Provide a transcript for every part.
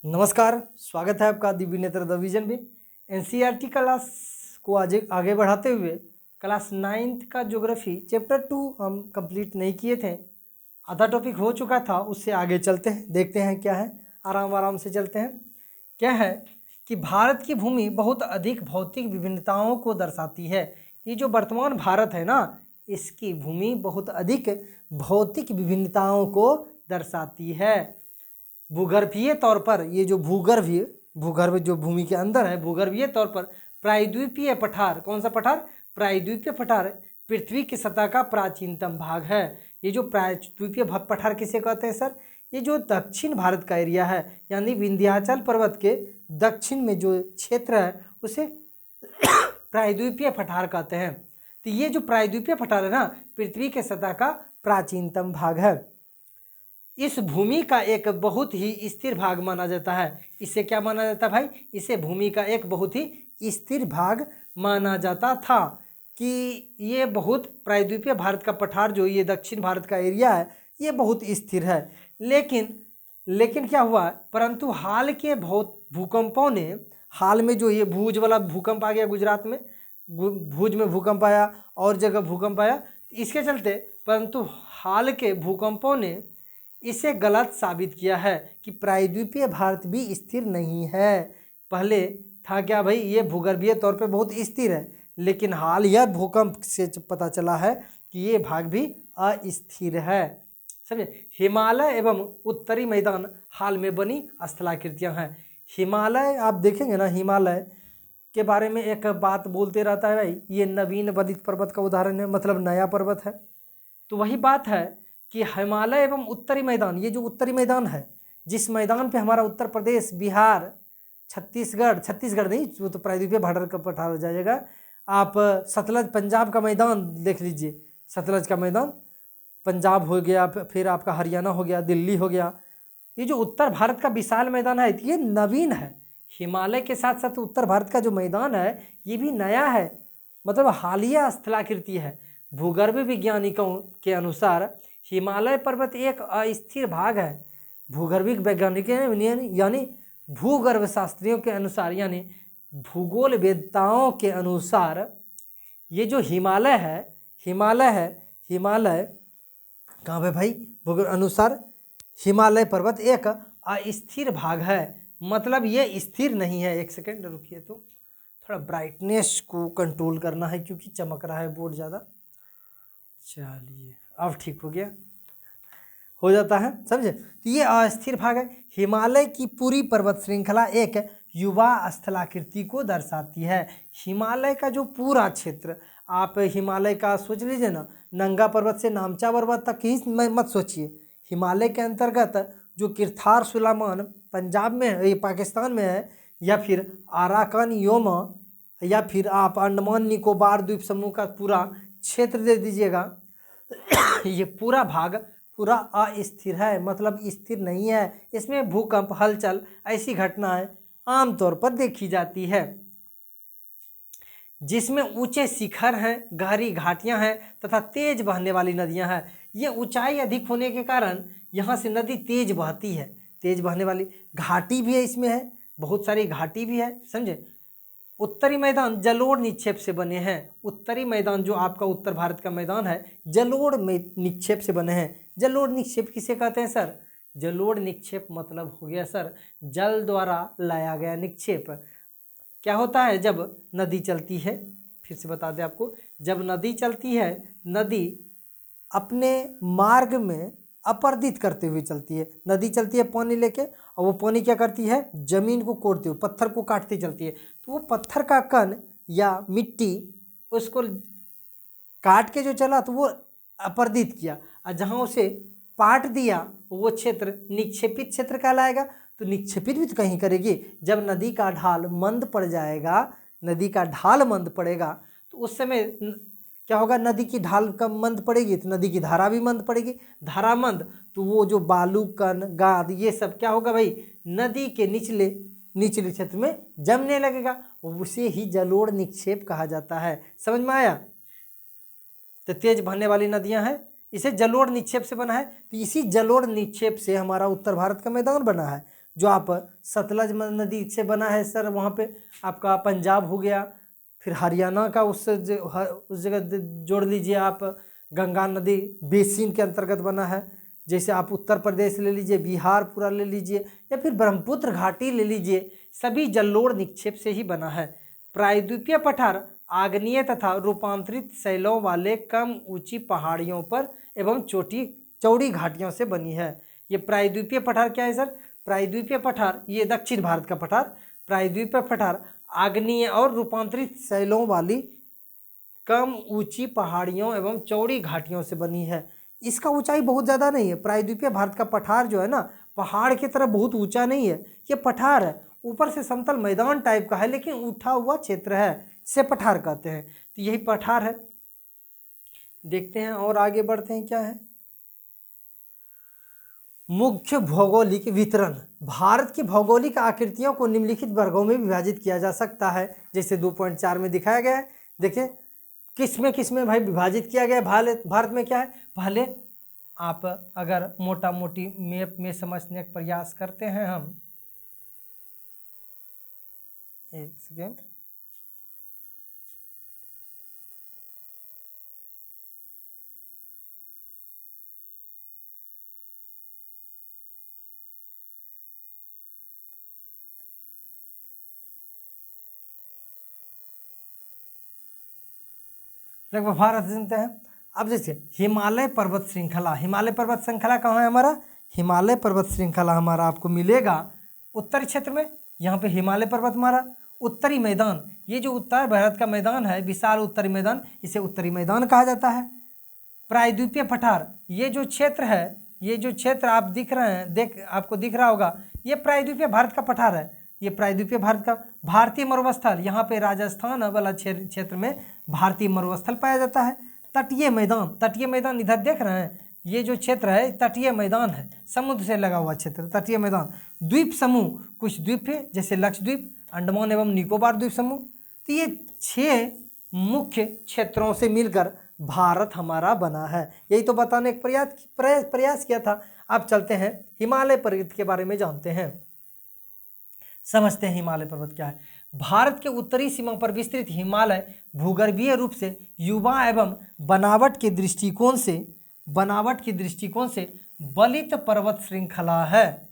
नमस्कार, स्वागत है आपका दिव्य नेत्र द विजन में। एनसीईआरटी क्लास को आज आगे बढ़ाते हुए क्लास 9th का ज्योग्राफी चैप्टर 2 हम कंप्लीट नहीं किए थे। आधा टॉपिक हो चुका था, उससे आगे चलते हैं, देखते हैं क्या है। आराम आराम से चलते हैं। क्या है कि भारत की भूमि बहुत अधिक भौतिक विभिन्नताओं को दर्शाती है। ये जो वर्तमान भारत है ना, इसकी भूमि बहुत अधिक भौतिक विभिन्नताओं को दर्शाती है। भूगर्भीय तौर पर ये जो भूगर्भ जो भूमि के अंदर है, भूगर्भीय तौर पर प्रायद्वीपीय पठार, कौन सा पठार? प्रायद्वीपीय पठार पृथ्वी की सतह का प्राचीनतम भाग है। ये जो प्रायद्वीपीय पठार किसे कहते हैं सर? ये जो दक्षिण भारत का एरिया है, यानी विंध्याचल पर्वत के दक्षिण में जो क्षेत्र है उसे प्रायद्वीपीय पठार कहते हैं। तो ये जो प्रायद्वीपीय पठार है ना, पृथ्वी के सतह का प्राचीनतम भाग है। इस भूमि का एक बहुत ही स्थिर भाग माना जाता है। इसे क्या माना जाता है भाई? इसे भूमि का एक बहुत ही स्थिर भाग माना जाता था कि ये बहुत प्रायद्वीपीय भारत का पठार जो ये दक्षिण भारत का एरिया है, ये बहुत स्थिर है। लेकिन क्या हुआ? परंतु हाल के भूकंपों ने, हाल में जो ये भूज वाला भूकंप आ गया गुजरात में, भूज में भूकंप आया और जगह भूकंप आया, इसके चलते परंतु हाल के भूकंपों ने इसे गलत साबित किया है कि प्रायद्वीपीय भारत भी स्थिर नहीं है। पहले था क्या भाई, ये भूगर्भीय तौर पे बहुत स्थिर है, लेकिन हाल यह भूकंप से पता चला है कि ये भाग भी अस्थिर है। समझे? हिमालय एवं उत्तरी मैदान हाल में बनी स्थलाकृतियां हैं। हिमालय आप देखेंगे ना, हिमालय के बारे में एक बात बोलते रहता है भाई, ये नवीन बदित पर्वत का उदाहरण है, मतलब नया पर्वत है। तो वही बात है कि हिमालय एवं उत्तरी मैदान, ये जो उत्तरी मैदान है, जिस मैदान पे हमारा उत्तर प्रदेश, बिहार, छत्तीसगढ़ नहीं, वो तो प्रायद्वीपीय भारत का पठार हो जाएगा। आप सतलज पंजाब का मैदान देख लीजिए, सतलज का मैदान पंजाब हो गया, फिर आपका हरियाणा हो गया, दिल्ली हो गया। ये जो उत्तर भारत का विशाल मैदान है, ये नवीन है। हिमालय के साथ साथ उत्तर भारत का जो मैदान है, ये भी नया है, मतलब हालिया स्थलाकृति है। भूगर्भ वैज्ञानिकों के अनुसार हिमालय पर्वत एक अस्थिर भाग है। भूगर्भिक वैज्ञानिक यानी भूगर्भ शास्त्रियों के अनुसार, यानी भूगोल वेदताओं के अनुसार, ये जो हिमालय है कहाँ पे भाई? भूगोल अनुसार हिमालय पर्वत एक अस्थिर भाग है, मतलब ये स्थिर नहीं है। एक सेकेंड रुकिए, तो थोड़ा ब्राइटनेस को कंट्रोल करना है क्योंकि चमक रहा है बोर्ड ज़्यादा। चलिए, अब ठीक हो जाता है, समझे? तो ये अस्थिर भाग है। हिमालय की पूरी पर्वत श्रृंखला एक युवा स्थलाकृति को दर्शाती है। हिमालय का जो पूरा क्षेत्र, आप हिमालय का सोच लीजिए ना, नंगा पर्वत से नामचा पर्वत तक ही मत सोचिए। हिमालय के अंतर्गत जो किरथार सुलेमान पंजाब में है, ये पाकिस्तान में है, या फिर अराकान योमा, या फिर आप अंडमान निकोबार द्वीप समूह का पूरा क्षेत्र दे दीजिएगा, ये पूरा भाग पूरा अस्थिर है, मतलब स्थिर नहीं है। इसमें भूकंप, हलचल, ऐसी घटनाएं आमतौर पर देखी जाती है, जिसमें ऊंचे शिखर हैं, गहरी घाटियां हैं तथा तेज बहने वाली नदियां हैं। ये ऊंचाई अधिक होने के कारण यहाँ से नदी तेज बहती है, तेज बहने वाली घाटी भी है, इसमें है, बहुत सारी घाटी भी है, समझे? उत्तरी मैदान जलोढ़ निक्षेप से बने हैं। उत्तरी मैदान जो आपका उत्तर भारत का मैदान है, जलोढ़ निक्षेप से बने हैं। जलोढ़ निक्षेप किसे कहते हैं सर? जलोढ़ निक्षेप मतलब हो गया सर जल द्वारा लाया गया निक्षेप। क्या होता है जब नदी चलती है? फिर से बता दें आपको, जब नदी चलती है, नदी अपने मार्ग में अपरदित करते हुए चलती है। नदी चलती है पानी लेके, और वो पानी क्या करती है? जमीन को कोड़ते हुए, पत्थर को काटती चलती है। तो वो पत्थर का कण या मिट्टी, उसको काट के जो चला तो वो अपरदित किया, और जहाँ उसे पाट दिया वो क्षेत्र निक्षेपित क्षेत्र कहलाएगा। तो निक्षेपित भी तो कहीं करेगी। जब नदी का ढाल मंद पड़ जाएगा, नदी का ढाल मंद पड़ेगा, तो उस समय क्या होगा? नदी की ढाल कम मंद पड़ेगी तो नदी की धारा भी मंद पड़ेगी। धारा मंद तो वो जो बालू, कण, गाद, ये सब क्या होगा भाई? नदी के निचले क्षेत्र में जमने लगेगा, उसे ही जलोढ़ निक्षेप कहा जाता है। समझ में आया? तो तेज बहने वाली नदियां हैं, इसे जलोढ़ निक्षेप से बना है। तो इसी जलोढ़ निक्षेप से हमारा उत्तर भारत का मैदान बना है। जो आप सतलज नदी से बना है सर, वहाँ पे आपका पंजाब हो गया, फिर हरियाणा का उस जगह जोड़ लीजिए आप, गंगा नदी बेसिन के अंतर्गत बना है। जैसे आप उत्तर प्रदेश ले लीजिए, बिहार पूरा ले लीजिए, या फिर ब्रह्मपुत्र घाटी ले लीजिए, सभी जलोढ़ निक्षेप से ही बना है। प्रायद्वीपीय पठार आग्नेय तथा रूपांतरित शैलों वाले कम ऊंची पहाड़ियों पर एवं चौड़ी घाटियों से बनी है। ये प्रायद्वीपीय पठार क्या है सर? प्रायद्वीपीय पठार ये दक्षिण भारत का पठार, प्रायद्वीपीय पठार आग्नेय और रूपांतरित शैलों वाली कम ऊंची पहाड़ियों एवं चौड़ी घाटियों से बनी है। इसका ऊंचाई बहुत ज़्यादा नहीं है। प्रायद्वीपीय भारत का पठार जो है ना, पहाड़ की तरह बहुत ऊंचा नहीं है, ये पठार है, ऊपर से समतल मैदान टाइप का है, लेकिन उठा हुआ क्षेत्र है, इसे पठार कहते हैं। तो यही पठार है। देखते हैं और आगे बढ़ते हैं, क्या है मुख्य भौगोलिक वितरण। भारत की भौगोलिक आकृतियों को निम्नलिखित वर्गों में विभाजित किया जा सकता है, जैसे 2.4 में दिखाया गया है। देखिए किस में भाई विभाजित किया गया है। भारत में क्या है, पहले आप अगर मोटा मोटी मैप में समझने का प्रयास करते हैं हम, एक सेकेंड, लगभग भारत जानते हैं। अब जैसे हिमालय पर्वत श्रृंखला, हिमालय पर्वत श्रृंखला कहाँ है हमारा? हिमालय पर्वत श्रृंखला हमारा आपको मिलेगा उत्तरी क्षेत्र में। यहाँ पे हिमालय पर्वत हमारा उत्तरी मैदान, ये जो उत्तर भारत का मैदान है, विशाल उत्तरी मैदान, इसे उत्तरी मैदान कहा जाता है। प्रायद्वीपीय पठार, ये जो क्षेत्र है, ये जो क्षेत्र आप दिख रहे हैं, आपको दिख रहा होगा, ये प्रायद्वीपीय भारत का पठार है। ये प्रायद्वीपीय भारत का भारतीय मरुस्थल, यहाँ पे राजस्थान वाला क्षेत्र में भारतीय मरुस्थल पाया जाता है। तटीय मैदान, तटीय मैदान इधर देख रहे हैं, ये जो क्षेत्र है तटीय मैदान है, समुद्र से लगा हुआ क्षेत्र, तटीय मैदान। द्वीप समूह, कुछ द्वीप है जैसे लक्षद्वीप, अंडमान एवं निकोबार द्वीप समूह। तो ये 6 मुख्य क्षेत्रों से मिलकर भारत हमारा बना है। यही तो बताने का प्रयास किया था। अब चलते हैं हिमालय पर्वत के बारे में जानते हैं, समझते हैं हिमालय पर्वत क्या है। भारत के उत्तरी सीमा पर विस्तृत हिमालय भूगर्भीय रूप से युवा एवं बनावट के दृष्टिकोण से बलित पर्वत श्रृंखला है।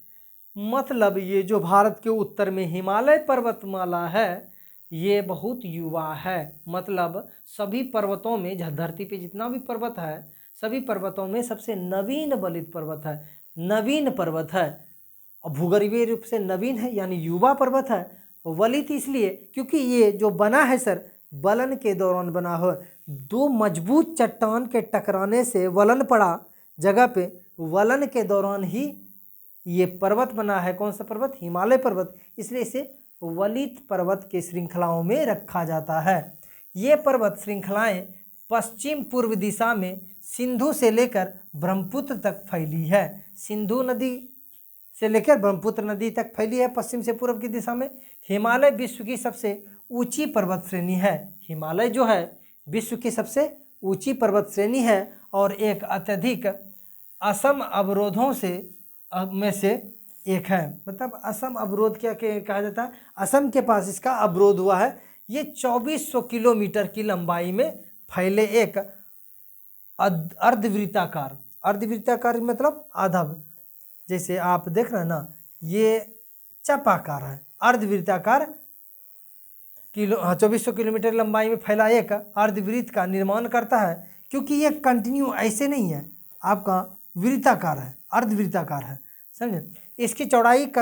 मतलब ये जो भारत के उत्तर में हिमालय पर्वतमाला है, ये बहुत युवा है। मतलब सभी पर्वतों में, धरती पे जितना भी पर्वत है, सभी पर्वतों में सबसे नवीन बलित पर्वत है, नवीन पर्वत है। और भूगर्भीय रूप से नवीन है, यानी युवा पर्वत है। वलित इसलिए क्योंकि ये जो बना है सर, वलन के दौरान बना हो। 2 मजबूत चट्टान के टकराने से वलन पड़ा जगह पे, वलन के दौरान ही ये पर्वत बना है। कौन सा पर्वत? हिमालय पर्वत। इसलिए इसे वलित पर्वत के श्रृंखलाओं में रखा जाता है। ये पर्वत श्रृंखलाएं पश्चिम पूर्व दिशा में सिंधु से लेकर ब्रह्मपुत्र तक फैली है। सिंधु नदी से लेकर ब्रह्मपुत्र नदी तक फैली है पश्चिम से पूर्व की दिशा में। हिमालय विश्व की सबसे ऊंची पर्वत श्रेणी है। हिमालय जो है विश्व की सबसे ऊंची पर्वत श्रेणी है और एक अत्यधिक असम अवरोधों में से एक है। मतलब असम अवरोध क्या कहा जाता है? असम के पास इसका अवरोध हुआ है। ये 2400 किलोमीटर की लंबाई में फैले एक अर्धवृत्ताकार मतलब आधा, जैसे आप देख रहे हैं ना, ये चपाकार है, अर्धवृत्ताकार 2400 किलोमीटर लंबाई में फैला एक अर्धवृत्त का निर्माण करता है। क्योंकि ये कंटिन्यू ऐसे नहीं है, आपका वृत्ताकार है, अर्धवृत्ताकार है, समझे। इसकी चौड़ाई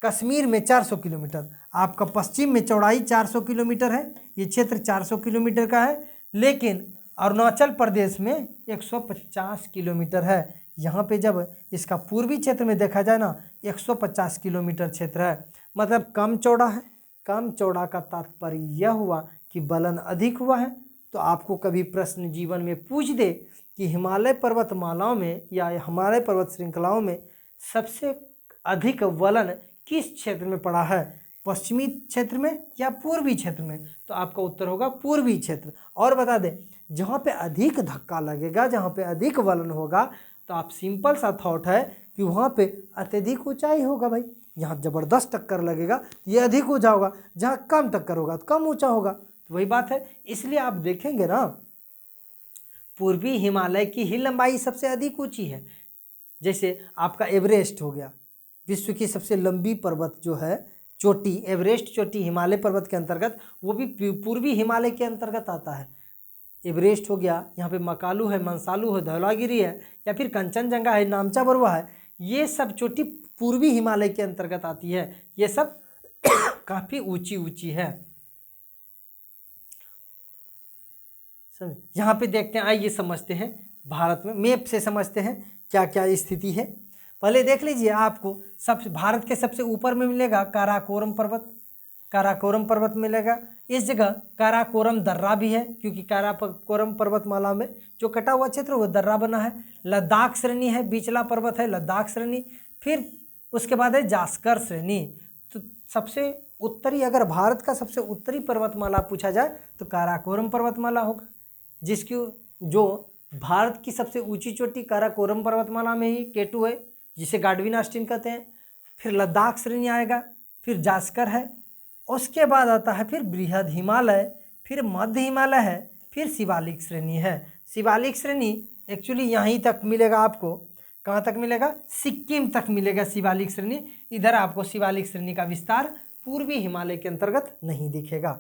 कश्मीर में 400 किलोमीटर, आपका पश्चिम में चौड़ाई 400 किलोमीटर है, ये क्षेत्र 400 किलोमीटर का है। लेकिन अरुणाचल प्रदेश में 150 किलोमीटर है। यहाँ पे जब इसका पूर्वी क्षेत्र में देखा जाए ना, 150 किलोमीटर क्षेत्र है, मतलब कम चौड़ा है। कम चौड़ा का तात्पर्य यह हुआ कि बलन अधिक हुआ है। तो आपको कभी प्रश्न जीवन में पूछ दे कि हिमालय पर्वतमालाओं में या हिमालय पर्वत श्रृंखलाओं में सबसे अधिक वलन किस क्षेत्र में पड़ा है, पश्चिमी क्षेत्र में या पूर्वी क्षेत्र में, तो आपका उत्तर होगा पूर्वी क्षेत्र। और बता दें, जहाँ पे अधिक धक्का लगेगा, जहाँ पे अधिक वलन होगा, तो आप सिंपल सा थॉट है कि वहाँ पे अत्यधिक ऊंचाई होगा भाई। यहाँ ज़बरदस्त टक्कर लगेगा तो ये अधिक ऊंचा होगा, जहाँ कम टक्कर होगा तो कम ऊंचा होगा। तो वही बात है, इसलिए आप देखेंगे ना पूर्वी हिमालय की ही लंबाई सबसे अधिक ऊंची है। जैसे आपका एवरेस्ट हो गया, विश्व की सबसे लंबी पर्वत जो है चोटी, एवरेस्ट चोटी हिमालय पर्वत के अंतर्गत, वो भी पूर्वी हिमालय के अंतर्गत आता है। एवरेस्ट हो गया, यहाँ पे मकालू है, मंसालू है, धौलागिरी है, या फिर कंचनजंगा है, नामचा बरुआ है, ये सब चोटी पूर्वी हिमालय के अंतर्गत आती है। ये सब काफ़ी ऊंची ऊंची है। समझ, यहाँ पे देखते हैं, आइए समझते हैं भारत में मैप से समझते हैं क्या क्या स्थिति है। पहले देख लीजिए, आपको सब भारत के सबसे ऊपर में मिलेगा काराकोरम पर्वत, काराकोरम पर्वत मिलेगा। इस जगह काराकोरम दर्रा भी है, क्योंकि काराकोरम पर्वतमाला में जो कटा हुआ क्षेत्र वो दर्रा बना है। लद्दाख श्रेणी है, बीचला पर्वत है लद्दाख श्रेणी। फिर उसके बाद है जास्कर श्रेणी। तो सबसे उत्तरी, अगर भारत का सबसे उत्तरी पर्वतमाला पूछा जाए तो काराकोरम पर्वतमाला होगा, जिसकी जो भारत की सबसे ऊंची चोटी काराकोरम पर्वतमाला में ही केटू है, जिसे गाडविन ऑस्टिन कहते हैं। फिर लद्दाख श्रेणी आएगा, फिर जास्कर है, उसके बाद आता है फिर बृहद हिमालय, फिर मध्य हिमालय है, फिर शिवालिक श्रेणी है। शिवालिक श्रेणी एक्चुअली यहीं तक मिलेगा आपको, कहाँ तक मिलेगा, सिक्किम तक मिलेगा शिवालिक श्रेणी। इधर आपको शिवालिक श्रेणी का विस्तार पूर्वी हिमालय के अंतर्गत नहीं दिखेगा।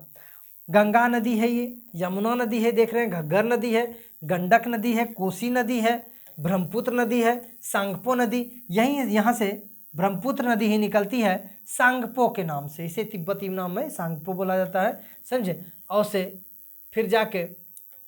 गंगा नदी है, ये यमुना नदी है, देख रहे हैं, घग्गर नदी है, गंडक नदी है, कोसी नदी है, ब्रह्मपुत्र नदी है, सांगपो नदी, यहाँ से ब्रह्मपुत्र नदी ही निकलती है सांगपो के नाम से, इसे तिब्बती नाम में सांगपो बोला जाता है, समझे। और से फिर जाके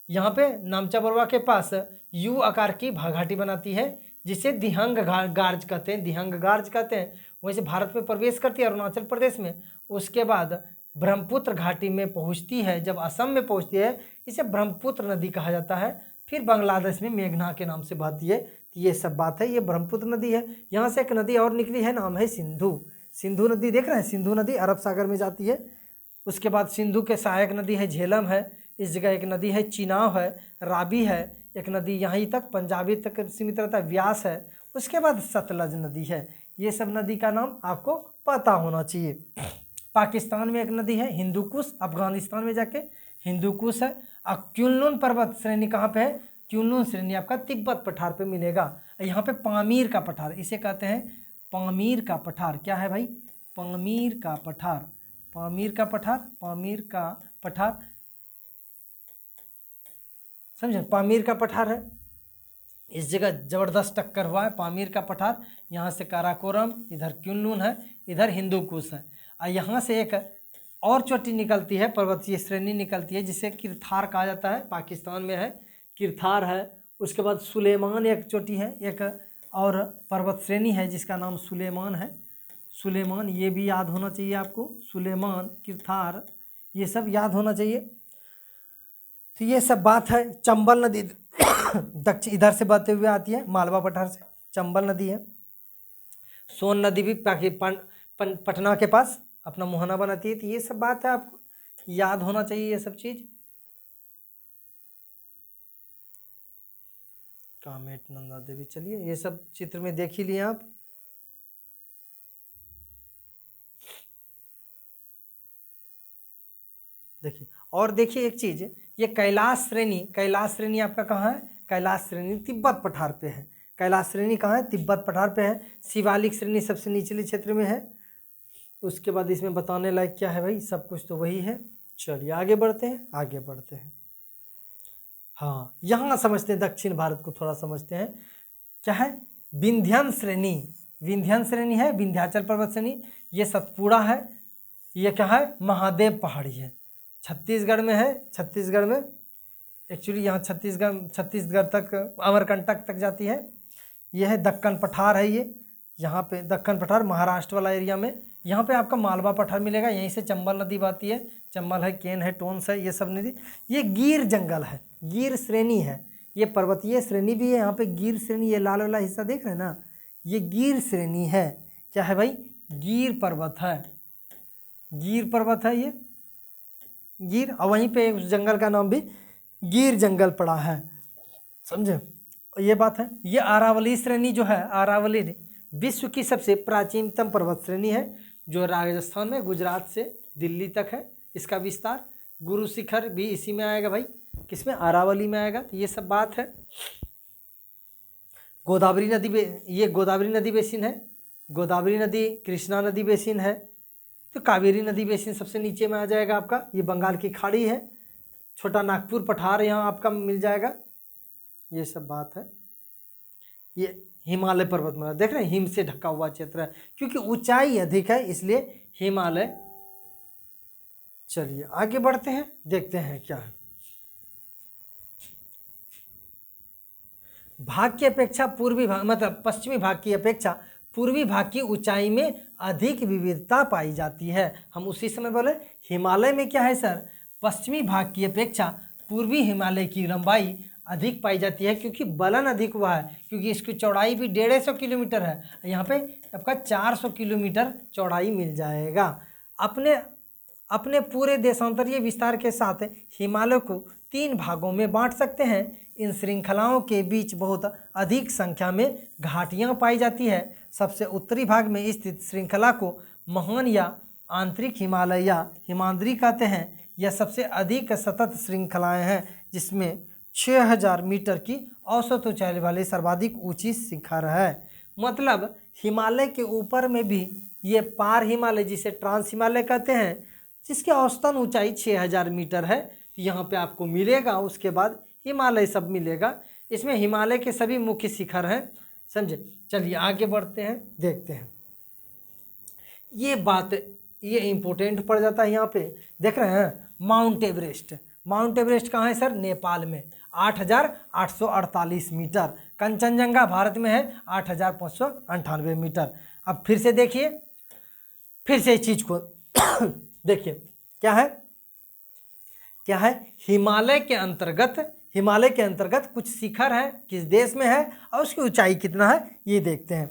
यहाँ पे नामचा बरुआ के पास यू आकार की घाटी बनाती है, जिसे दिहंग गार्ज कहते हैं, दिहंग गार्ज कहते हैं। वैसे भारत में प्रवेश करती है अरुणाचल प्रदेश में, उसके बाद ब्रह्मपुत्र घाटी में पहुँचती है, जब असम में पहुँचती है इसे ब्रह्मपुत्र नदी कहा जाता है। फिर बांग्लादेश में मेघना के नाम से बहती है। ये सब बात है, ये ब्रह्मपुत्र नदी है। यहाँ से एक नदी और निकली है, नाम है सिंधु। सिंधु नदी देख रहे हैं, सिंधु नदी अरब सागर में जाती है। उसके बाद सिंधु के सहायक नदी है झेलम है, इस जगह एक नदी है चिनाव है, राबी है, एक नदी यहीं तक पंजाबी तक सीमित रहता है, व्यास है। उसके बाद सतलज नदी है। ये सब नदी का नाम आपको पता होना चाहिए। पाकिस्तान में एक नदी है हिंदुकुश, अफगानिस्तान में जाके हिंदुकुश है। और क्युनलुन पर्वत श्रेणी कहाँ पे है, क्युनलुन श्रेणी आपका तिब्बत पठार पे मिलेगा। यहाँ पे पामीर का पठार, इसे कहते हैं पामीर का पठार। क्या है भाई, पामीर का पठार, पामीर का पठार, पामीर का पठार, समझे, पामीर का पठार है। इस जगह जबरदस्त टक्कर हुआ है, पामीर का पठार। यहाँ से काराकोरम, इधर क्युनलुन है, इधर हिंदुकुश है। और यहाँ से एक और चोटी निकलती है, पर्वतीय श्रेणी निकलती है, जिसे किरथार कहा जाता है, पाकिस्तान में है, किरथार है। उसके बाद सुलेमान एक चोटी है, एक और पर्वत श्रेणी है जिसका नाम सुलेमान है। सुलेमान, ये भी याद होना चाहिए आपको, सुलेमान, किरथार, ये सब याद होना चाहिए। तो ये सब बात है। चंबल नदी दक्षिण इधर से बहते हुए आती है, मालवा पठार से चंबल नदी है। सोन नदी भी पटना के पास अपना मुहाना बनाती है। तो ये सब बात है, आपको याद होना चाहिए ये सब चीज़। कामेट, नंदा देवी, चलिए ये सब चित्र में देख ही लिए आप। देखिए, और देखिए एक चीज, ये कैलाश श्रेणी, कैलाश श्रेणी आपका कहाँ है, कैलाश श्रेणी तिब्बत पठार पे है। कैलाश श्रेणी कहाँ है, तिब्बत पठार पे है। शिवालिक श्रेणी सबसे निचले क्षेत्र में है। उसके बाद इसमें बताने लायक क्या है भाई, सब कुछ तो वही है। चलिए आगे बढ़ते हैं, आगे बढ़ते हैं। हाँ, यहाँ समझते हैं, दक्षिण भारत को थोड़ा समझते हैं। क्या है, विंध्यन श्रेणी, विंध्यन श्रेणी है, विंध्याचल पर्वत श्रेणी। ये सतपुड़ा है, ये क्या है, महादेव पहाड़ी है, छत्तीसगढ़ में है। छत्तीसगढ़ में एक्चुअली यहाँ छत्तीसगढ़ तक, अमरकंटक तक जाती है। यह है दक्कन पठार है, ये यहाँ पे दक्कन पठार महाराष्ट्र वाला एरिया में। यहाँ पे आपका मालवा पठार मिलेगा, यहीं से चंबल नदी बहती है। चंबल है, केन है, टोन्स है, ये सब नदी। ये गिर जंगल है, गिर श्रेणी है, ये पर्वतीय श्रेणी भी है। यहाँ पे गिर श्रेणी, ये लाल वाला हिस्सा देख रहे हैं ना, ये गिर श्रेणी है। क्या है भाई, गिर पर्वत है, गिर पर्वत है ये गिर। और वहीं पे उस जंगल का नाम भी गिर जंगल पड़ा है, समझे। ये बात है। ये अरावली श्रेणी जो है, अरावली विश्व की सबसे प्राचीनतम पर्वत श्रेणी है जो राजस्थान में गुजरात से दिल्ली तक है इसका विस्तार। गुरु शिखर भी इसी में आएगा भाई, किसमें, अरावली में आएगा। तो ये सब बात है। गोदावरी नदी ये गोदावरी नदी बेसिन है, गोदावरी नदी कृष्णा नदी बेसिन है। तो कावेरी नदी बेसिन सबसे नीचे में आ जाएगा आपका, ये बंगाल की खाड़ी है। छोटा नागपुर पठार यहाँ आपका मिल जाएगा। ये सब बात है। ये हिमालय पर्वतमाला देख रहे हैं, हिम से ढका हुआ क्षेत्र है क्योंकि ऊंचाई अधिक है इसलिए हिमालय। चलिए आगे बढ़ते हैं, देखते हैं क्या है। भाग की अपेक्षा पूर्वी भाग मतलब पश्चिमी भाग की अपेक्षा पूर्वी भाग की ऊंचाई में अधिक विविधता पाई जाती है। हम उसी समय बोले हिमालय में क्या है सर, पश्चिमी भाग की अपेक्षा पूर्वी हिमालय की लंबाई अधिक पाई जाती है क्योंकि बलन अधिक हुआ है, क्योंकि इसकी चौड़ाई भी 150 किलोमीटर है, यहाँ पे आपका 400 किलोमीटर चौड़ाई मिल जाएगा। अपने पूरे देशांतरीय विस्तार के साथ हिमालय को 3 भागों में बांट सकते हैं। इन श्रृंखलाओं के बीच बहुत अधिक संख्या में घाटियाँ पाई जाती है। सबसे उत्तरी भाग में स्थित श्रृंखला को महान या आंतरिक हिमालय या हिमाद्री कहते हैं। यह सबसे अधिक सतत श्रृंखलाएं हैं जिसमें 6000 मीटर की औसत ऊंचाई वाली सर्वाधिक ऊंची शिखर है। मतलब हिमालय के ऊपर में भी ये पार हिमालय जिसे ट्रांस हिमालय कहते हैं, जिसकी औसतन ऊंचाई 6000 मीटर है, तो यहाँ पे आपको मिलेगा। उसके बाद हिमालय सब मिलेगा। इसमें हिमालय के सभी मुख्य शिखर हैं, समझे। चलिए आगे बढ़ते हैं, देखते हैं। ये बात ये इम्पोर्टेंट पड़ जाता है यहाँ पे, देख रहे हैं। माउंट एवरेस्ट, माउंट एवरेस्ट कहाँ है सर, नेपाल में 8848 मीटर। कंचनजंगा भारत में है 8598 मीटर। अब फिर से देखिए, फिर से इस चीज को देखिए क्या है हिमालय के अंतर्गत कुछ शिखर है, किस देश में है और उसकी ऊंचाई कितना है ये देखते हैं।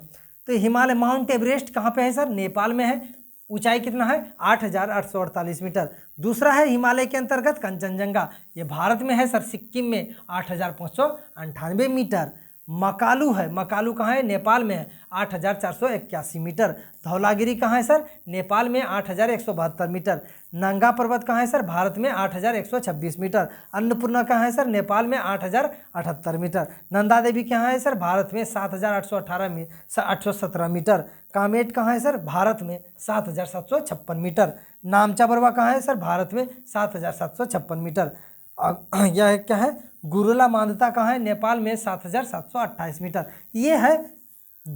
तो हिमालय माउंट एवरेस्ट कहाँ पे है सर, नेपाल में है, ऊंचाई कितना है 8848 मीटर। दूसरा है हिमालय के अंतर्गत कंचनजंगा, ये भारत में है सर, सिक्किम में 8598 मीटर। मकालू है, मकालू कहाँ है, नेपाल में है 8481 मीटर। धौलागिरी कहाँ है सर, नेपाल में 8172 मीटर। नंगा पर्वत कहाँ है सर, भारत में 8126 मीटर। अन्नपूर्णा कहाँ है सर, नेपाल में 8078 मीटर। नंदा देवी कहाँ है सर, भारत में 7817 मीटर। कामेट कहाँ है सर, भारत में 7756 मीटर। नामचा बरवा कहाँ है सर, भारत में 7756 मीटर। यह क्या है, गुरुला मांदता कहाँ है, नेपाल में 7728 मीटर। ये है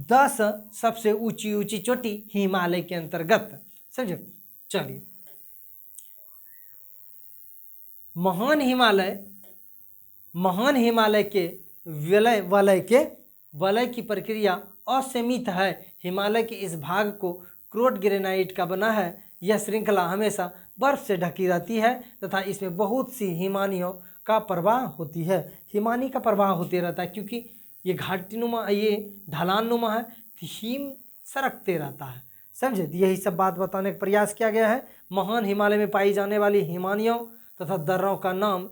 10 सबसे ऊंची चोटी हिमालय के अंतर्गत, समझे। चलिए महान हिमालय के वलय की प्रक्रिया असीमित है। हिमालय के इस भाग को क्रोट ग्रेनाइट का बना है। यह श्रृंखला हमेशा बर्फ से ढकी रहती है तथा इसमें बहुत सी हिमानियों का प्रवाह होती है। हिमानी का प्रवाह होते रहता है क्योंकि ये घाटीनुमा, ये ढलाननुमा है, हिम सरकते रहता है, समझे। यही सब बात बताने का प्रयास किया गया है। महान हिमालय में पाई जाने वाली हिमानियों तथा दर्रों का नाम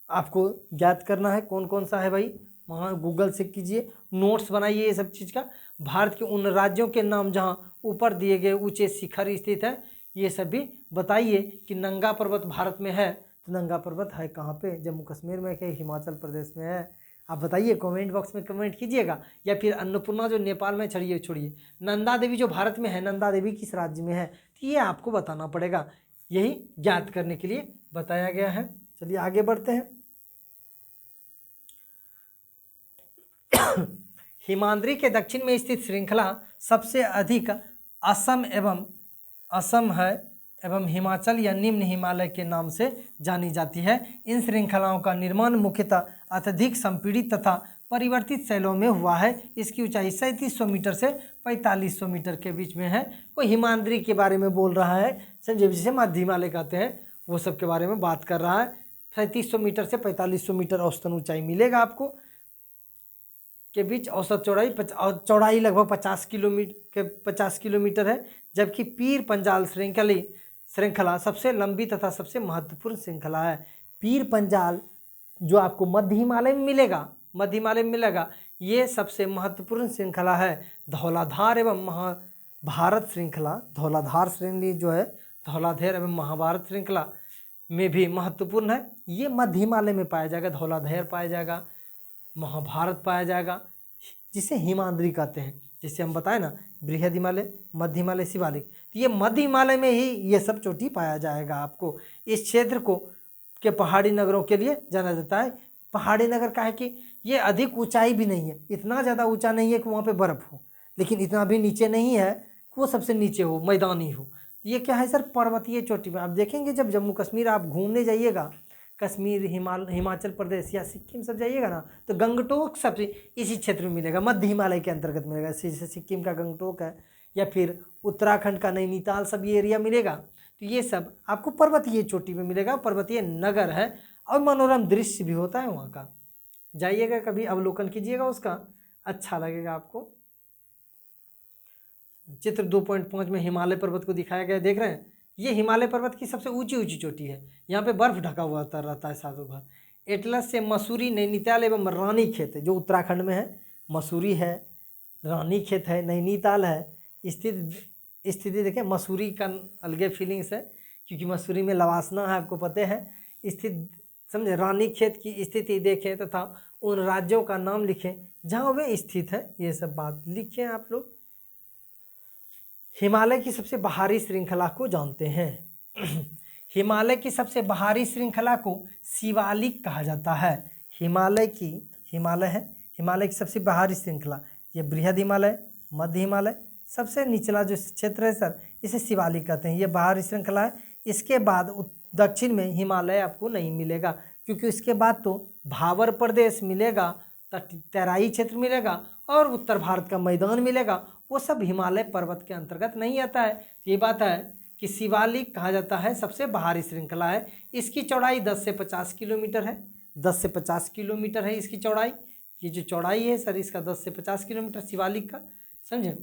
आपको ज्ञात करना है, कौन कौन सा है भाई, वहाँ गूगल से कीजिए, नोट्स बनाइए ये सब चीज़ का। भारत के उन राज्यों के नाम जहाँ ऊपर दिए गए ऊंचे शिखर स्थित है ये सब भी बताइए कि नंगा पर्वत भारत में है तो नंगा पर्वत है कहाँ पे, जम्मू कश्मीर में है, हिमाचल प्रदेश में है, आप बताइए, कमेंट बॉक्स में कमेंट कीजिएगा। या फिर अन्नपूर्णा जो नेपाल में, छोड़िए नंदा देवी जो भारत में है, नंदा देवी किस राज्य में है, तो ये आपको बताना पड़ेगा, यही ज्ञात करने के लिए बताया गया है। चलिए आगे बढ़ते हैं। हिमाद्री के दक्षिण में स्थित श्रृंखला सबसे अधिक असम है एवं हिमाचल या निम्न हिमालय के नाम से जानी जाती है। इन श्रृंखलाओं का निर्माण मुख्यतः अत्यधिक संपीड़ित तथा परिवर्तित शैलों में हुआ है। इसकी ऊंचाई 3700 मीटर से 4500 मीटर के बीच में है। वो हिमाद्री के बारे में बोल रहा है, समझे, जिसे मध्य हिमालय कहते हैं, वो सब के बारे में बात कर रहा है। 3700 मीटर से 4500 मीटर औसतन ऊंचाई मिलेगा आपको के बीच। औसत चौड़ाई लगभग 50 किलोमीटर है। जबकि पीर पंजाल श्रृंखला सबसे लंबी तथा सबसे महत्वपूर्ण श्रृंखला है। पीर पंजाल जो आपको मध्य हिमालय में मिलेगा, ये सबसे महत्वपूर्ण श्रृंखला है। धौलाधार एवं महाभारत श्रृंखला, धौलाधार श्रेणी जो है धौलाधार एवं महाभारत श्रृंखला में भी महत्वपूर्ण है। ये मध्य हिमालय में पाया जाएगा, धौलाधार पाया जाएगा, महाभारत पाया जाएगा, जिसे हिमाद्री कहते हैं। जिसे हम बताएं ना, बृहद हिमालय, मध्य हिमालय, शिवालिक, तो ये मध्य हिमालय में ही ये सब चोटी पाया जाएगा। आपको इस क्षेत्र को के पहाड़ी नगरों के लिए जाना जाता है। पहाड़ी नगर का है कि ये अधिक ऊंचाई भी नहीं है, इतना ज़्यादा ऊंचा नहीं है कि वहाँ पे बर्फ़ हो, लेकिन इतना भी नीचे नहीं है कि वो सबसे नीचे हो, मैदानी हो। ये क्या है सर, पर्वतीय चोटी में। आप देखेंगे जब जम्मू कश्मीर आप घूमने जाइएगा, कश्मीर, हिमाचल प्रदेश या सिक्किम सब जाइएगा ना, तो गंगटोक सबसे इसी क्षेत्र में मिलेगा, मध्य हिमालय के अंतर्गत मिलेगा। जैसे सिक्किम का गंगटोक है या फिर उत्तराखंड का नैनीताल, सब ये एरिया मिलेगा। तो ये सब आपको पर्वतीय चोटी में मिलेगा, पर्वतीय नगर है और मनोरम दृश्य भी होता है वहाँ का। जाइएगा कभी, अवलोकन कीजिएगा उसका, अच्छा लगेगा आपको। चित्र 2.5 में हिमालय पर्वत को दिखाया गया, देख रहे हैं। ये हिमालय पर्वत की सबसे ऊंची चोटी है, यहाँ पे बर्फ ढका हुआ रहता है सालों भर। एटलस से मसूरी, नैनीताल एवं रानीखेत है जो उत्तराखंड में है, मसूरी है, रानीखेत है, नैनीताल है। स्थिति देखें, मसूरी का अलगे फीलिंग्स है क्योंकि मसूरी में लवासना है, आपको पता है। स्थित समझे, रानीखेत की स्थिति देखें तथा उन राज्यों का नाम लिखें जहाँ वे स्थित है, ये सब बात लिखें आप लोग। हिमालय की सबसे बाहरी श्रृंखला को जानते हैं। हिमालय की सबसे बाहरी श्रृंखला को शिवालिक कहा जाता है। हिमालय की सबसे बाहरी श्रृंखला, ये बृहद हिमालय, मध्य हिमालय, सबसे निचला जो क्षेत्र है सर, इसे शिवालिक कहते हैं। ये बाहरी श्रृंखला है। इसके बाद दक्षिण में हिमालय आपको नहीं मिलेगा, क्योंकि इसके बाद तो भावर प्रदेश मिलेगा, तराई क्षेत्र मिलेगा और उत्तर भारत का मैदान मिलेगा। वो सब हिमालय पर्वत के अंतर्गत नहीं आता है। ये बात है कि शिवालिक कहा जाता है सबसे बाहरी श्रृंखला है। इसकी चौड़ाई 10 से 50 किलोमीटर है, 10 से 50 किलोमीटर है इसकी चौड़ाई। ये जो चौड़ाई है सर इसका 10 से 50 किलोमीटर शिवालिक का, समझे।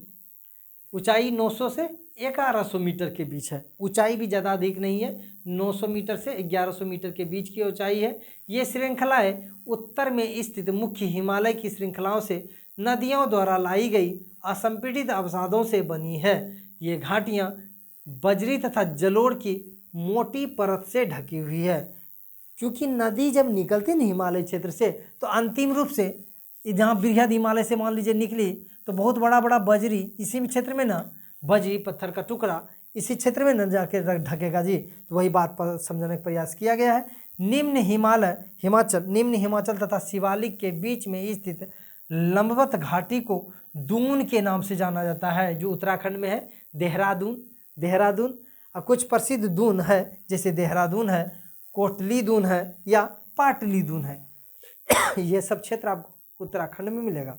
ऊंचाई 900 से 1100 मीटर के बीच है, ऊंचाई भी ज़्यादा अधिक नहीं है, 900 मीटर से 1100 मीटर के बीच की ऊंचाई है। ये श्रृंखलाएँ उत्तर में स्थित मुख्य हिमालय की श्रृंखलाओं से नदियों द्वारा लाई गई असंपीड़ित अवसादों से बनी है। ये घाटियाँ बजरी तथा जलोढ़ की मोटी परत से ढकी हुई है, क्योंकि नदी जब निकलती है हिमालय क्षेत्र से, तो अंतिम रूप से जहाँ बृहद हिमालय से मान लीजिए निकली, तो बहुत बड़ा बड़ा बजरी इसी क्षेत्र में ना, बजरी पत्थर का टुकड़ा इसी क्षेत्र में न जाके ढकेगा जी। तो वही बात पर समझाने का प्रयास किया गया है। निम्न हिमाचल तथा शिवालिक के बीच में स्थित लंबवत घाटी को दून के नाम से जाना जाता है, जो उत्तराखंड में है। देहरादून और कुछ प्रसिद्ध दून है, जैसे देहरादून है, कोटली दून है या पाटली दून है। ये सब क्षेत्र आपको उत्तराखंड में मिलेगा।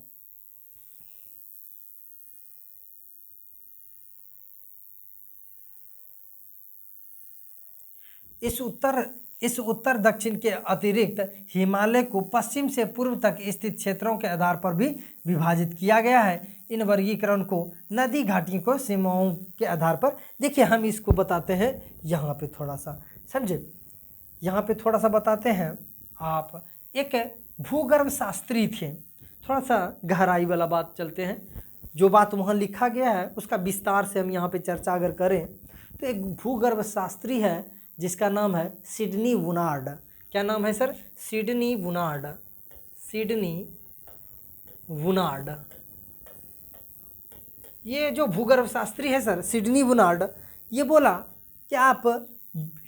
इस उत्तर दक्षिण के अतिरिक्त हिमालय को पश्चिम से पूर्व तक स्थित क्षेत्रों के आधार पर भी विभाजित किया गया है। इन वर्गीकरण को नदी घाटियों को सीमाओं के आधार पर, देखिए हम इसको बताते हैं यहाँ पे थोड़ा सा, समझे, यहाँ पे थोड़ा सा बताते हैं। आप एक भूगर्भ शास्त्री थे, थोड़ा सा गहराई वाला बात चलते हैं। जो बात वहाँ लिखा गया है उसका विस्तार से हम यहाँ पे चर्चा अगर करें, तो एक भूगर्भ शास्त्री है जिसका नाम है सिडनी वुनार्ड। क्या नाम है सर? सिडनी वुनार्ड। ये जो भूगर्भ शास्त्री है सर सिडनी वुनार्ड, ये बोला कि आप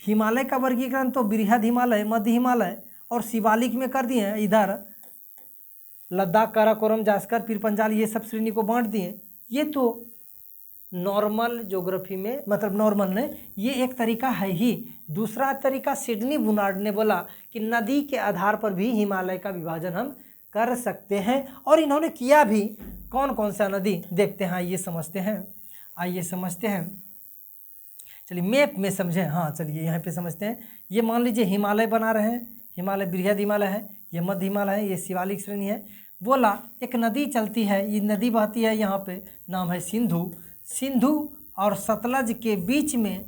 हिमालय का वर्गीकरण तो बृहद हिमालय, मध्य हिमालय और शिवालिक में कर दिए हैं, इधर लद्दाख, काराकोरम, जास्कर, पीर पंजाल ये सब श्रेणी को बांट दिए। ये तो नॉर्मल ज्योग्राफी में, मतलब नॉर्मल ने, ये एक तरीका है ही। दूसरा तरीका सिडनी वुनार्ड ने बोला कि नदी के आधार पर भी हिमालय का विभाजन हम कर सकते हैं, और इन्होंने किया भी। कौन कौन सा नदी देखते हैं, आइए समझते हैं। चलिए मैप में समझें। हाँ चलिए यहाँ पे समझते हैं। ये मान लीजिए हिमालय बना रहे हैं, हिमालय बृहद हिमालय है, ये मध्य हिमालय है, ये शिवालिक श्रेणी है। बोला एक नदी चलती है, ये नदी बहती है यहाँ पे, नाम है सिंधु और सतलज के बीच में,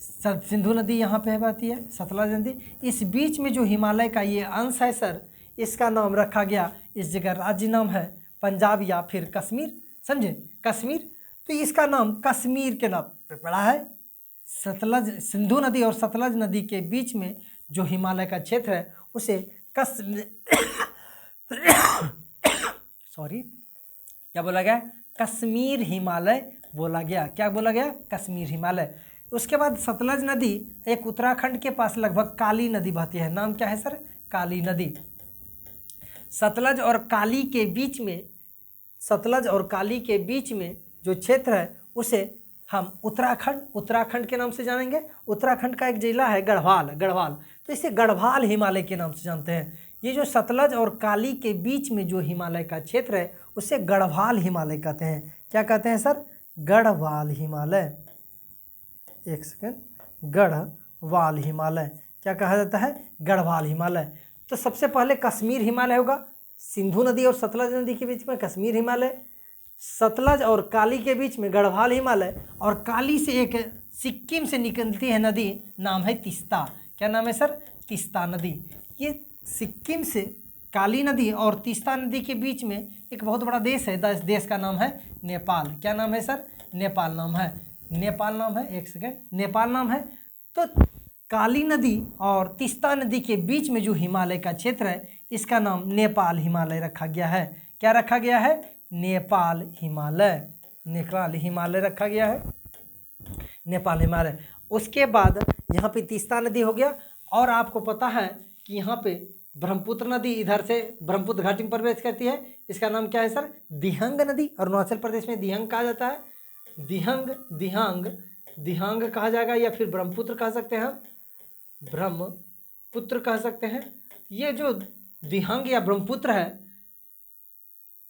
सिंधु नदी यहाँ पे बहती है, सतलज नदी, इस बीच में जो हिमालय का ये अंश है सर, इसका नाम रखा गया, इस जगह राज्य नाम है पंजाब या फिर कश्मीर, समझे, कश्मीर। तो इसका नाम कश्मीर के नाम पे पड़ा है। सतलज, सिंधु नदी और सतलज नदी के बीच में जो हिमालय का क्षेत्र है उसे सॉरी, क्या बोला गया, कश्मीर हिमालय बोला गया। क्या बोला गया, कश्मीर हिमालय। उसके बाद सतलज नदी एक उत्तराखंड के पास लगभग काली नदी बहती है। नाम क्या है सर, काली नदी। सतलज और काली के बीच में, सतलज और काली के बीच में जो क्षेत्र है उसे हम उत्तराखंड के नाम से जानेंगे। उत्तराखंड का एक जिला है गढ़वाल, तो इसे गढ़वाल हिमालय के नाम से जानते हैं। ये जो सतलज और काली के बीच में जो हिमालय का क्षेत्र है उसे गढ़वाल हिमालय कहते हैं। क्या कहते हैं सर, गढ़वाल हिमालय। एक सेकेंड, गढ़वाल हिमालय क्या कहा जाता है, गढ़वाल हिमालय। तो सबसे पहले कश्मीर हिमालय होगा, सिंधु नदी और सतलज नदी के बीच में कश्मीर हिमालय, सतलज और काली के बीच में गढ़वाल हिमालय, और काली से एक सिक्किम से निकलती है नदी, नाम है तीस्ता। क्या नाम है सर, तीस्ता नदी। ये सिक्किम से काली नदी और तीस्ता नदी के बीच में एक बहुत बड़ा देश है, देश का नाम है नेपाल। क्या नाम है सर, नेपाल नाम है, नेपाल नाम है, एक सेकेंड, नेपाल नाम है। तो काली नदी और तीस्ता नदी के बीच में जो हिमालय का क्षेत्र है इसका नाम नेपाल हिमालय रखा गया है। क्या रखा गया है, नेपाल हिमालय, नेपाल हिमालय रखा गया है, नेपाल हिमालय। उसके बाद यहाँ पे तीस्ता नदी हो गया, और आपको पता है कि यहाँ पे ब्रह्मपुत्र नदी इधर से ब्रह्मपुत्र घाटी में प्रवेश करती है। इसका नाम क्या है सर, दिहंग नदी। अरुणाचल प्रदेश में दिहंग कहा जाता है, दिहांग कहा जाएगा, या फिर ब्रह्मपुत्र कह सकते हैं हम, ब्रह्मपुत्र कह सकते हैं। ये जो दिहांग या ब्रह्मपुत्र है,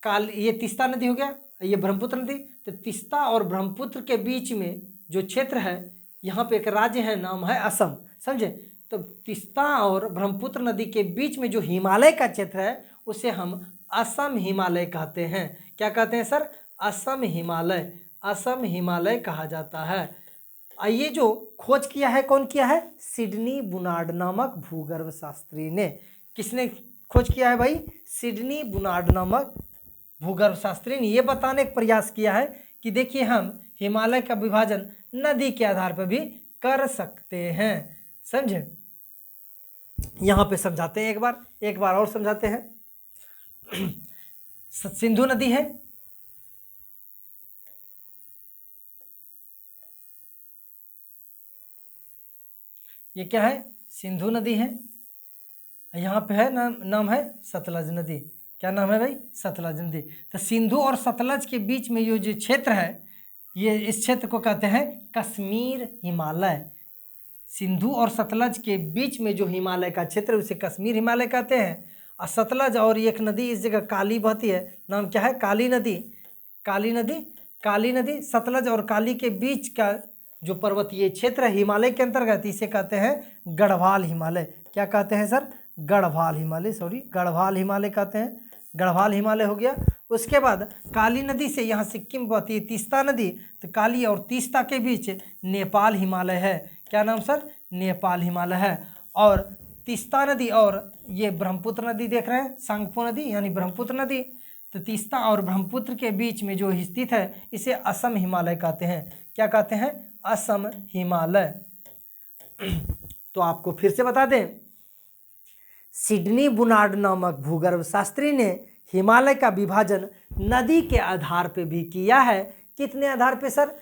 ये तीस्ता नदी हो गया, ये ब्रह्मपुत्र नदी। तो तीस्ता और ब्रह्मपुत्र के बीच में जो क्षेत्र है यहाँ पे एक राज्य है, नाम है असम, समझे। तो तीस्ता और ब्रह्मपुत्र नदी के बीच में जो हिमालय का क्षेत्र है उसे हम असम हिमालय कहते हैं। क्या कहते हैं सर, असम हिमालय, असम हिमालय कहा जाता है। ये जो खोज किया है, कौन किया है, सिडनी बुनार्ड नामक भूगर्भ शास्त्री ने। किसने खोज किया है भाई, सिडनी बुनार्ड नामक भूगर्भ शास्त्री ने ये बताने का प्रयास किया है कि देखिए हम हिमालय का विभाजन नदी के आधार पर भी कर सकते हैं, समझे। यहाँ पे समझाते हैं, एक बार और समझाते हैं। सिंधु नदी है, ये क्या है, सिंधु नदी है। यहाँ पे है नाम है सतलज नदी। क्या नाम है भाई, सतलज नदी। तो सिंधु और सतलज के बीच में जो क्षेत्र है, ये इस क्षेत्र को कहते हैं कश्मीर हिमालय। सिंधु और सतलज के बीच में जो हिमालय का क्षेत्र है उसे कश्मीर हिमालय कहते हैं। और सतलज और एक नदी इस जगह काली बहती है, नाम क्या है, काली नदी। काली नदी सतलज और काली के बीच का जो पर्वतीय क्षेत्र है हिमालय के अंतर्गत, इसे कहते हैं गढ़वाल हिमालय। क्या कहते हैं सर, गढ़वाल हिमालय, गढ़वाल हिमालय कहते हैं, गढ़वाल हिमालय हो गया। उसके बाद काली नदी से यहाँ सिक्किम बहती है तीस्ता नदी, तो काली और तीस्ता के बीच नेपाल हिमालय है। क्या नाम सर, नेपाल हिमालय है। और तीस्ता नदी और ये ब्रह्मपुत्र नदी देख रहे हैं, सांगपो नदी यानी ब्रह्मपुत्र नदी, तो तीस्ता और ब्रह्मपुत्र के बीच में जो स्थित है इसे असम हिमालय कहते हैं। क्या कहते हैं, असम हिमालय। तो आपको फिर से बता दें, सिडनी बुनार्ड नामक भूगर्भ शास्त्री ने हिमालय का विभाजन नदी के आधार पे भी किया है। कितने आधार पे सर,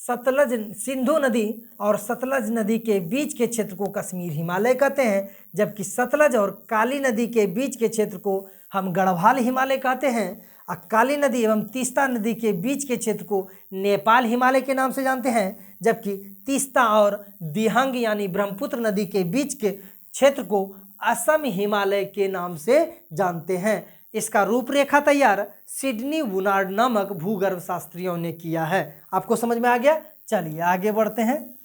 सिंधु नदी और सतलज नदी के बीच के क्षेत्र को कश्मीर हिमालय कहते हैं, जबकि सतलज और काली नदी के बीच के क्षेत्र को हम गढ़वाल हिमालय कहते हैं। और काली नदी एवं तीस्ता नदी के बीच के क्षेत्र को नेपाल हिमालय के नाम से जानते हैं, जबकि तीस्ता और दिहांग यानी ब्रह्मपुत्र नदी के बीच के क्षेत्र को असम हिमालय के नाम से जानते हैं। इसका रूपरेखा तैयार सिडनी बुनार्ड नामक भूगर्भ शास्त्रियों ने किया है। आपको समझ में आ गया। चलिए आगे बढ़ते हैं,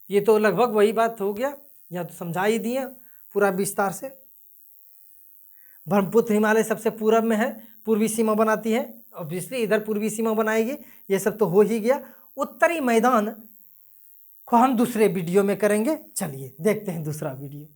ये तो लगभग वही बात हो गया, या तो समझा ही दिए पूरा विस्तार से। ब्रह्मपुत्र हिमालय सबसे पूर्व में है, पूर्वी सीमा बनाती है, ऑब्वियसली इधर पूर्वी सीमा बनाएगी, ये सब तो हो ही गया। उत्तरी मैदान को हम दूसरे वीडियो में करेंगे। चलिए देखते हैं दूसरा वीडियो।